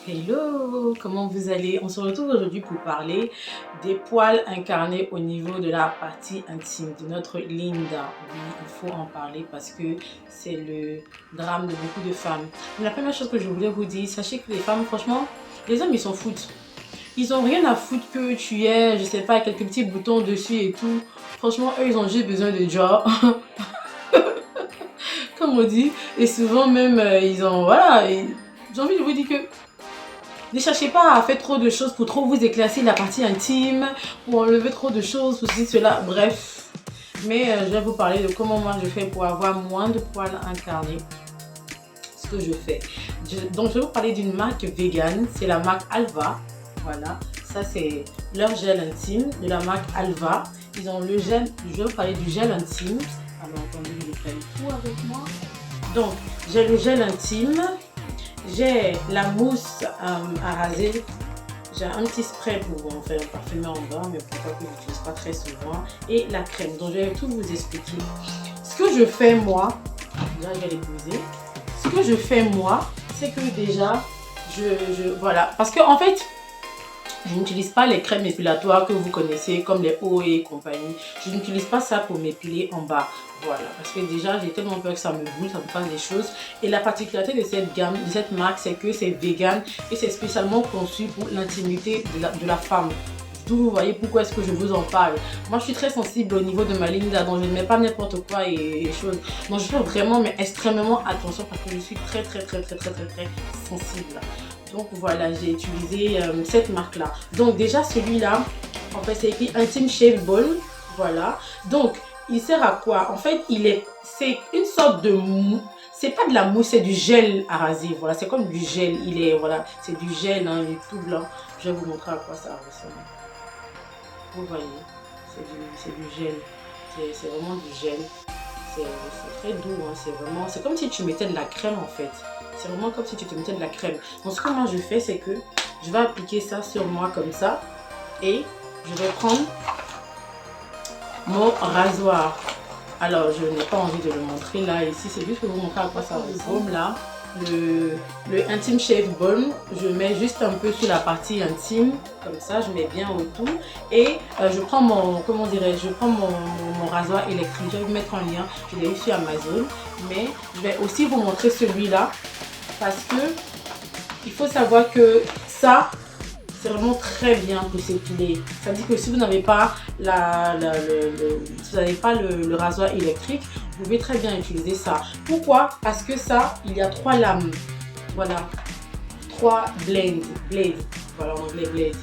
Hello, comment vous allez? On se retrouve aujourd'hui pour parler des poils incarnés au niveau de la partie intime de notre Linda. Oui, il faut en parler parce que c'est le drame de beaucoup de femmes. Mais la première chose que je voulais vous dire, sachez que les femmes, franchement, les hommes ils s'en foutent. Ils ont rien à foutre que tu aies, je sais pas, quelques petits boutons dessus et tout. Franchement, eux, ils ont juste besoin de job. Comme on dit. Et souvent même, ils ont, voilà, j'ai envie de vous dire que ne cherchez pas à faire trop de choses pour trop vous éclaircir la partie intime, pour enlever trop de choses, pour ceci, cela, bref. Mais je vais vous parler de comment moi je fais pour avoir moins de poils incarnés. Ce que je fais. Donc je vais vous parler d'une marque vegan, c'est la marque Alva. Voilà, ça c'est leur gel intime de la marque Alva. Ils ont le gel, je vais vous parler du gel intime. Alors attendez, je vais faire le tout avec moi. Donc j'ai le gel intime. J'ai la mousse à raser. J'ai un petit spray pour en faire parfumer en bas, mais pourquoi que je n'utilise pas très souvent. Et la crème, donc je vais tout vous expliquer. Ce que je fais moi, déjà je vais les poser. Ce que je fais moi, c'est que déjà, voilà. Parce que en fait, je n'utilise pas les crèmes épilatoires que vous connaissez comme les OE et compagnie. Je n'utilise pas ça pour m'épiler en bas. Voilà, parce que déjà j'ai tellement peur que ça me brûle, ça me fasse des choses. Et la particularité de cette gamme, de cette marque, c'est que c'est vegan et c'est spécialement conçu pour l'intimité de la femme. D'où vous voyez pourquoi est-ce que je vous en parle. Moi je suis très sensible au niveau de ma ligne là, donc je ne mets pas n'importe quoi et choses. Donc je fais vraiment mais extrêmement attention parce que je suis très sensible. Donc voilà, j'ai utilisé cette marque là. Donc déjà celui-là, en fait c'est écrit Intime Shave Ball. Voilà. Donc il sert à quoi? En fait, c'est une sorte de mou. C'est pas de la mousse, c'est du gel à raser. Voilà, c'est comme du gel. Voilà, c'est du gel, hein, il est tout blanc. Je vais vous montrer à quoi ça ressemble. Vous voyez, c'est du gel. C'est vraiment du gel. C'est très doux, hein, c'est comme si tu mettais de la crème en fait. C'est vraiment comme si tu te mettais de la crème. Donc ce que moi je fais, c'est que je vais appliquer ça sur moi comme ça. Et je vais prendre mon rasoir. Alors je n'ai pas envie de le montrer là, ici, c'est juste pour vous montrer à quoi ça ressemble là. Le Intime Shave Balm, je mets juste un peu sur la partie intime, comme ça, je mets bien autour. Et je prends mon, comment dirais-je, je prends mon rasoir électrique, je vais vous mettre en lien, je l'ai eu sur Amazon. Mais je vais aussi vous montrer celui-là, parce que il faut savoir que ça, c'est vraiment très bien pour s'épiler. Ça dit que si vous n'avez pas le rasoir électrique, vous pouvez très bien utiliser ça. Pourquoi? Parce que ça, il y a 3 lames. Voilà. 3 blades. Voilà, en anglais, blade.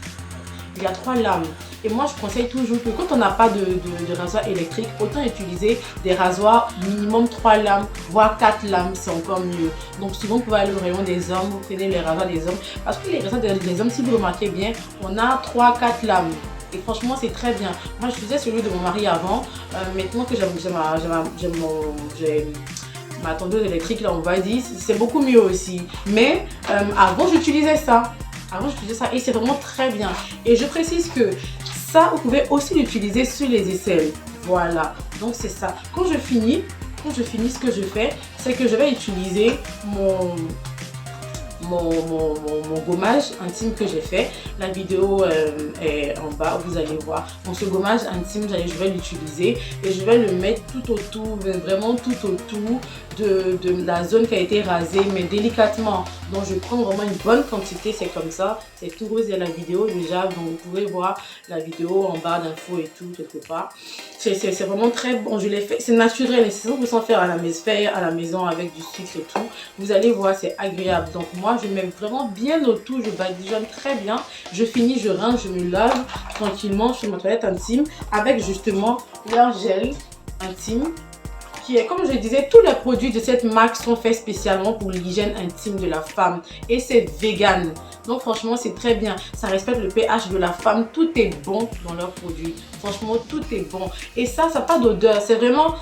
Il y a 3 lames. Et moi, je conseille toujours que quand on n'a pas de rasoir électrique, autant utiliser des rasoirs minimum 3 lames, voire 4 lames, c'est encore mieux. Donc souvent, vous pouvez aller au rayon des hommes, vous prenez les rasoirs des hommes. Parce que les rasoirs des hommes, si vous remarquez bien, on a 3-4 lames. Et franchement, c'est très bien. Moi, je faisais celui de mon mari avant. Maintenant que j'ai ma tondeuse électrique, là, on va dire, c'est beaucoup mieux aussi. Mais avant, j'utilisais ça. Et c'est vraiment très bien. Et je précise que ça, vous pouvez aussi l'utiliser sur les aisselles. Voilà, donc c'est ça. Quand je finis, ce que je fais, c'est que je vais utiliser mon gommage intime que j'ai fait. La vidéo est en bas, vous allez voir. Donc ce gommage intime, je vais l'utiliser et je vais le mettre tout autour, vraiment tout autour de la zone qui a été rasée, mais délicatement. Donc je prends vraiment une bonne quantité, c'est comme ça. C'est tout rose, il y a la vidéo déjà, donc vous pouvez voir la vidéo en barre d'infos et tout, quelque part. C'est vraiment très bon, je l'ai fait, c'est naturel et c'est 100% faire à la maison avec du sucre et tout. Vous allez voir, c'est agréable. Donc moi, je mets vraiment bien autour, je badigeonne très bien. Je finis, je rince, je me lave tranquillement sur ma toilette intime avec justement leur gel intime. Comme je disais, tous les produits de cette marque sont faits spécialement pour l'hygiène intime de la femme et c'est vegan. Donc franchement, c'est très bien. Ça respecte le pH de la femme. Tout est bon dans leurs produits. Franchement, tout est bon. Et ça n'a pas d'odeur. C'est vraiment...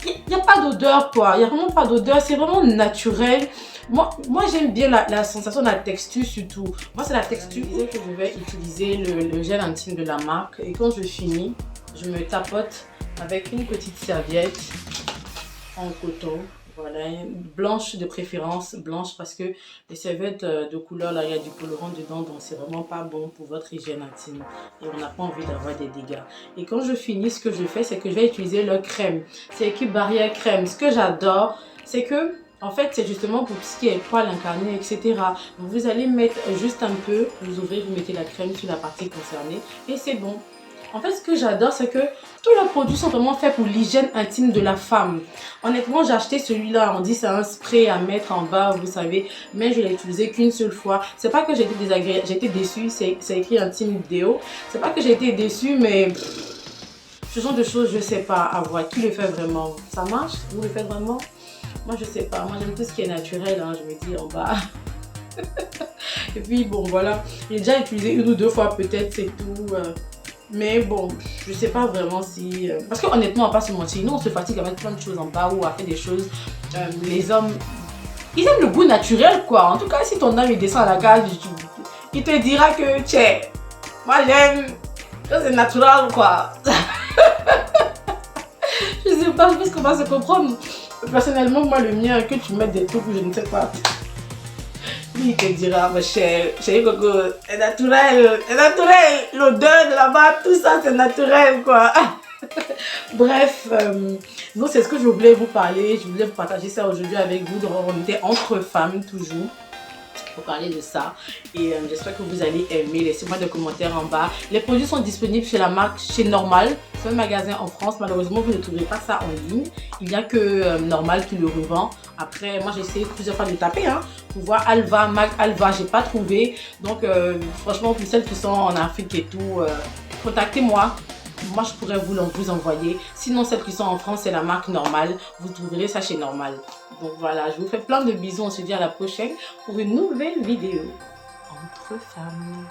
Il n'y a pas d'odeur quoi. Il n'y a vraiment pas d'odeur. C'est vraiment naturel. Moi j'aime bien la sensation de la texture surtout. Moi, c'est la texture que je vais utiliser le gel intime de la marque. Et quand je finis, je me tapote avec une petite serviette en coton. Voilà, blanche de préférence, blanche parce que les serviettes de couleur, là, il y a du colorant dedans, donc c'est vraiment pas bon pour votre hygiène intime. Et on n'a pas envie d'avoir des dégâts. Et quand je finis, ce que je fais, c'est que je vais utiliser leur crème. C'est écrit barrière crème. Ce que j'adore, c'est que, en fait, c'est justement pour tout ce qui est poils incarnés, etc. Donc vous allez mettre juste un peu, vous ouvrez, vous mettez la crème sur la partie concernée et c'est bon. En fait, ce que j'adore, c'est que tous les produits sont vraiment faits pour l'hygiène intime de la femme. Honnêtement, j'ai acheté celui-là. On dit c'est un spray à mettre en bas, vous savez. Mais je l'ai utilisé qu'une seule fois. C'est pas que j'ai été désagréable, j'ai été déçue. C'est écrit intime déo. C'est pas que j'ai été déçue, mais ce genre de choses, je sais pas à voir. Qui le fait vraiment? Ça marche? Vous le faites vraiment? Moi, je sais pas. Moi, j'aime tout ce qui est naturel. Hein. Je me dis en bas. Et puis, bon, voilà. J'ai déjà utilisé une ou deux fois, peut-être, c'est tout. Mais bon, je sais pas vraiment si... Parce que honnêtement, on va pas se mentir, nous on se fatigue à mettre plein de choses en bas ou à faire des choses. Les hommes, ils aiment le goût naturel quoi. En tout cas, si ton homme il descend à la cage, il te dira que, tiens, moi j'aime, que c'est naturel quoi. Je sais pas, je pense qu'on va se comprendre. Personnellement, moi le mien, que tu mettes des trucs où je ne sais pas. Lui, il te dira, ma chérie Coco, c'est naturel, l'odeur de la barbe, tout ça, c'est naturel, quoi. Bref, donc c'est ce que je voulais vous parler, je voulais vous partager ça aujourd'hui avec vous, donc on était entre femmes, toujours. Pour parler de ça et j'espère que vous allez aimer. Laissez-moi des commentaires en bas. Les produits sont disponibles chez la marque chez Normal, c'est un magasin en France. Malheureusement vous ne trouverez pas ça en ligne, il n'y a que Normal qui le revend. Après moi j'ai essayé plusieurs fois de taper pour voir Alva, Mag Alva, j'ai pas trouvé. Donc franchement pour celles qui sont en Afrique et tout, contactez-moi. Moi, je pourrais vous envoyer. Sinon, celles qui sont en France, c'est la marque Normal. Vous trouverez ça chez Normal. Donc voilà, je vous fais plein de bisous. On se dit à la prochaine pour une nouvelle vidéo entre femmes.